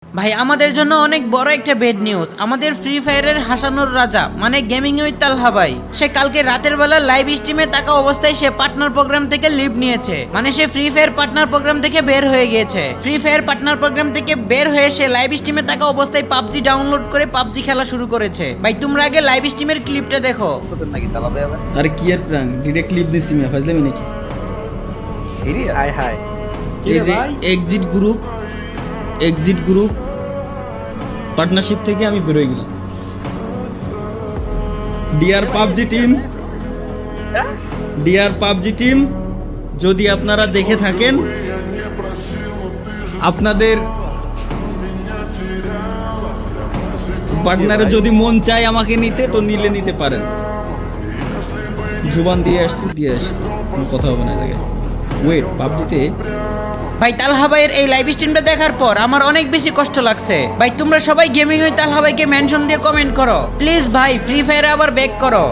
ভাই আমাদের জন্য অনেক বড় একটা বেড নিউজ। আমাদের ফ্রি ফায়ারের হাসানোর রাজা মানে গেমিং উইথ তালহা ভাই, সে কালকে রাতের বেলা লাইভ স্ট্রিমে থাকা অবস্থায় সে পার্টনার প্রোগ্রাম থেকে লিভ নিয়েছে। মানে সে ফ্রি ফায়ার পার্টনার প্রোগ্রাম থেকে বের হয়ে গিয়েছে। ফ্রি ফায়ার পার্টনার প্রোগ্রাম থেকে বের হয়ে সে লাইভ স্ট্রিমে থাকা অবস্থায় পাবজি ডাউনলোড করে পাবজি খেলা শুরু করেছে। ভাই তোমরা আগে লাইভ স্ট্রিমের ক্লিপটা দেখো। আরে কি আর প্রাং ডিরেক্ট ক্লিপ নিছি মিয়া ফাজলামি নাকি? হাই হাই এই যে এক্সিট গ্রুপ পার্টনারশিপ থেকে আমি বের হয়ে গেলাম। ডিয়ার পাবজি টিম যদি আপনারা দেখে থাকেন, আপনাদের পার্টনারে যদি মন চায় আমাকে নিতে তো নিতে পারেন। জুবান দিয়ে আসছি কোনো কথা হবে না জায়গায়। ওয়েট পাবজিতে ভাই তালহা ভাইয়ের এই লাইভ স্ট্রিমটা দেখার পর আমার অনেক বেশি কষ্ট লাগছে। ভাই তোমরা সবাই গেমিং উইথ তালহা ভাইকে মেনশন দিয়ে কমেন্ট করো প্লিজ। ভাই ফ্রি ফায়ারে আবার ব্যাক করো।